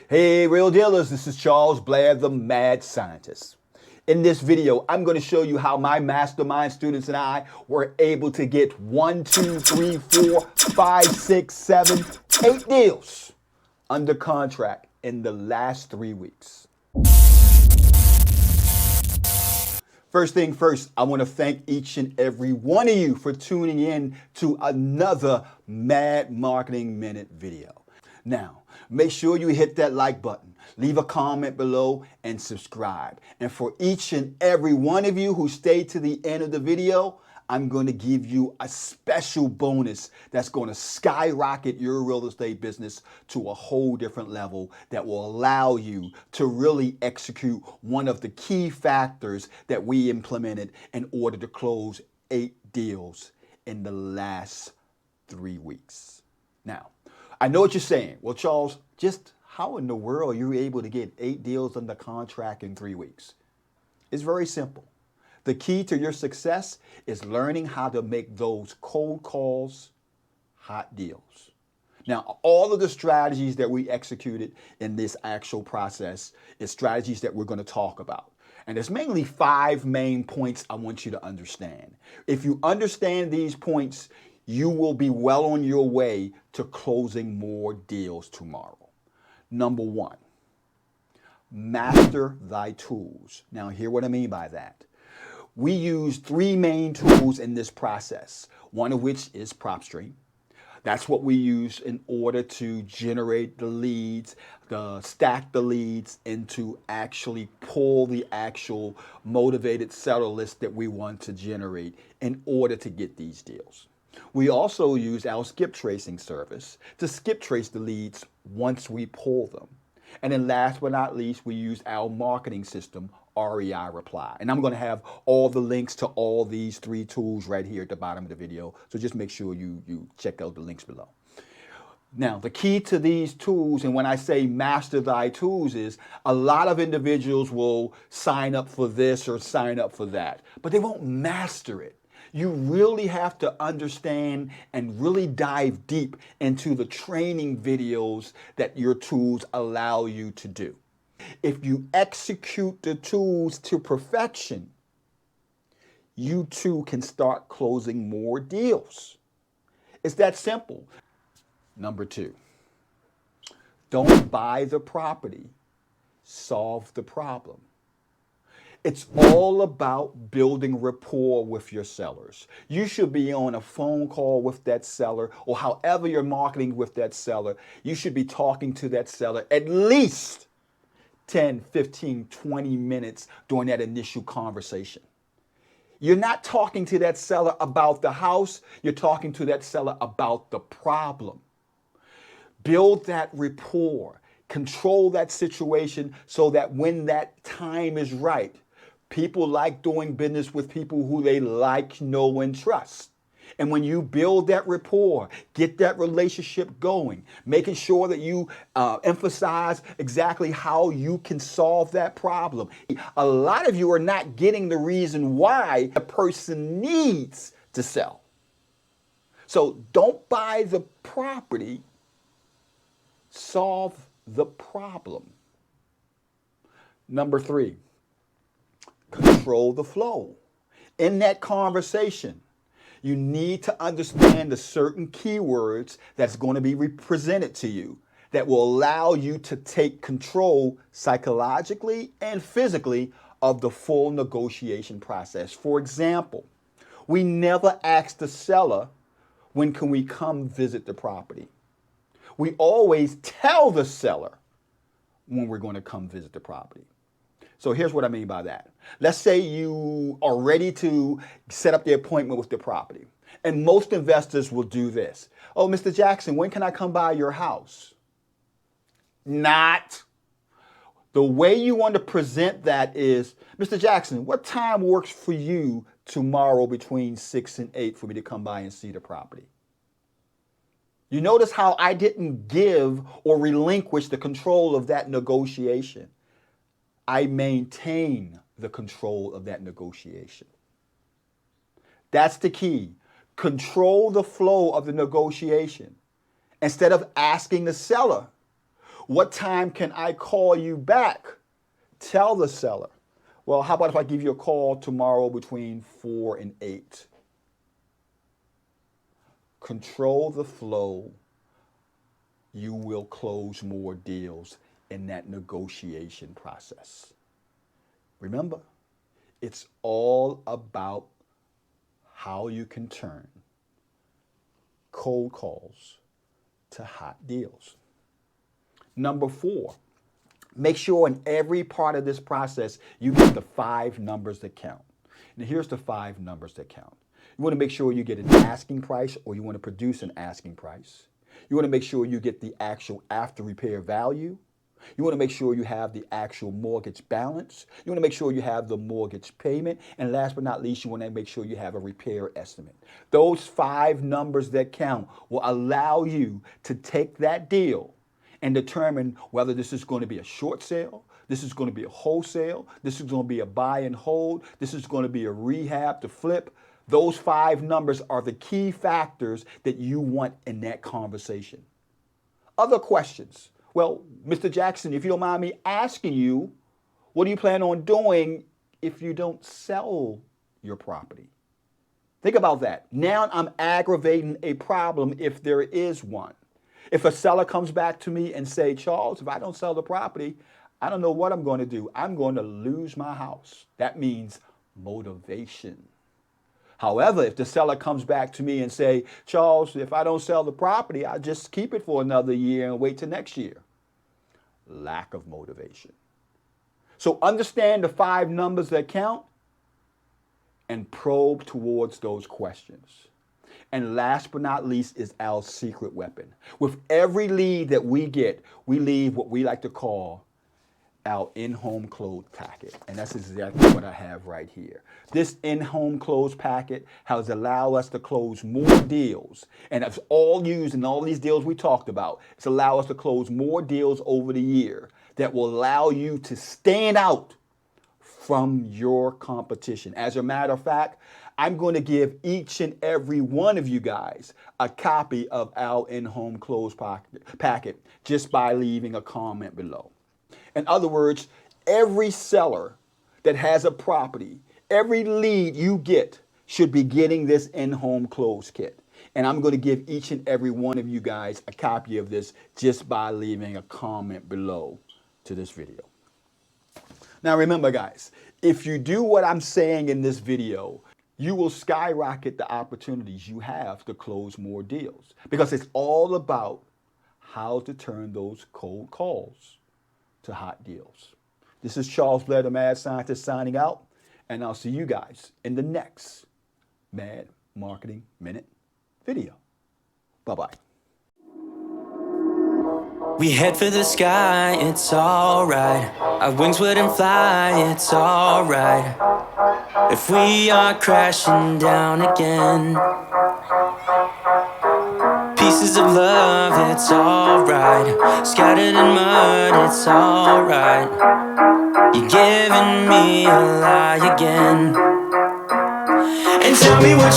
Hey, real dealers, this is Charles Blair, the Mad Scientist. In this video, I'm going to show you how my mastermind students and I were able to get 1, 2, 3, 4, 5, 6, 7, 8 deals under contract in the last 3 weeks. First thing first, I want to thank each and every one of you for tuning in to another Mad Marketing Minute video. Now, make sure you hit that like button, leave a comment below, and subscribe. And for each and every one of you who stayed to the end of the video, I'm going to give you a special bonus that's going to skyrocket your real estate business to a whole different level that will allow you to really execute one of the key factors that we implemented in order to close 8 deals in the last 3 weeks. Now, I know what you're saying. Well, Charles, just how in the world are you able to get 8 deals under contract in 3 weeks? It's very simple. The key to your success is learning how to make those cold calls hot deals. Now, all of the strategies that we executed in this actual process is strategies that we're going to talk about. And there's mainly 5 main points I want you to understand. If you understand these points, you will be well on your way to closing more deals tomorrow. Number 1, master thy tools. Now, hear what I mean by that. We use 3 main tools in this process, one of which is PropStream. That's what we use in order to generate the leads, stack the leads, and to actually pull the actual motivated seller list that we want to generate in order to get these deals. We also use our SkipTracing service to skip trace the leads once we pull them. And then last but not least, we use our marketing system, REI Reply. And I'm going to have all the links to all these 3 tools right here at the bottom of the video. So just make sure you check out the links below. Now, the key to these tools, and when I say master thy tools, is a lot of individuals will sign up for this or sign up for that, but they won't master it. You really have to understand and really dive deep into the training videos that your tools allow you to do. If you execute the tools to perfection, you too can start closing more deals. It's that simple. Number 2, don't buy the property, solve the problem. It's all about building rapport with your sellers. You should be on a phone call with that seller, or however you're marketing with that seller. You should be talking to that seller at least 10, 15, 20 minutes during that initial conversation. You're not talking to that seller about the house. You're talking to that seller about the problem. Build that rapport. Control that situation so that when that time is right, people like doing business with people who they like, know, and trust. And when you build that rapport, get that relationship going, making sure that you emphasize exactly how you can solve that problem. A lot of you are not getting the reason why a person needs to sell. So don't buy the property, solve the problem. Number 3, control the flow. In that conversation, you need to understand the certain keywords that's going to be presented to you that will allow you to take control psychologically and physically of the full negotiation process. For example, we never ask the seller, when can we come visit the property? We always tell the seller when we're going to come visit the property. So here's what I mean by that. Let's say you are ready to set up the appointment with the property. And most investors will do this. Oh, Mr. Jackson, when can I come by your house? Not. The way you want to present that is, Mr. Jackson, what time works for you tomorrow between 6 and 8 for me to come by and see the property? You notice how I didn't give or relinquish the control of that negotiation. I maintain the control of that negotiation. That's the key. Control the flow of the negotiation. Instead of asking the seller, What time can I call you back? Tell the seller. Well, how about if I give you a call tomorrow between 4 and 8? Control the flow. You will close more deals in that negotiation process. Remember, it's all about how you can turn cold calls to hot deals. Number 4, make sure in every part of this process you get the 5 numbers that count. And here's the 5 numbers that count. You want to make sure you get an asking price, or you want to produce an asking price. You want to make sure you get the actual after repair value. You want to make sure you have the actual mortgage balance. You want to make sure you have the mortgage payment. And last but not least, you want to make sure you have a repair estimate. Those 5 numbers that count will allow you to take that deal and determine whether this is going to be a short sale, this is going to be a wholesale, this is going to be a buy and hold, this is going to be a rehab to flip. Those 5 numbers are the key factors that you want in that conversation. Other questions? Well, Mr. Jackson, if you don't mind me asking you, what do you plan on doing if you don't sell your property? Think about that. Now I'm aggravating a problem if there is one. If a seller comes back to me and say, Charles, if I don't sell the property, I don't know what I'm going to do. I'm going to lose my house. That means motivation. However, if the seller comes back to me and say, Charles, if I don't sell the property, I'll just keep it for another year and wait till next year. Lack of motivation. So understand the 5 numbers that count and probe towards those questions. And last but not least is our secret weapon. With every lead that we get, we leave what we like to call our in-home close packet. And that's exactly what I have right here. This in-home close packet has allowed us to close more deals. And it's all used in all these deals we talked about. It's allowed us to close more deals over the year that will allow you to stand out from your competition. As a matter of fact, I'm going to give each and every one of you guys a copy of our in-home close packet just by leaving a comment below. In other words, every seller that has a property, every lead you get should be getting this in-home close kit. And I'm going to give each and every one of you guys a copy of this just by leaving a comment below to this video. Now remember guys, if you do what I'm saying in this video, you will skyrocket the opportunities you have to close more deals, because it's all about how to turn those cold calls to hot deals. This is Charles Blair, the Mad Scientist, signing out, and I'll see you guys in the next Mad Marketing Minute video. Bye-bye. We head for the sky, it's alright. Our wings wouldn't fly, it's alright. If we are crashing down again, pieces of love, it's alright. Scattered in mud, it's alright. You're giving me a lie again. And tell me what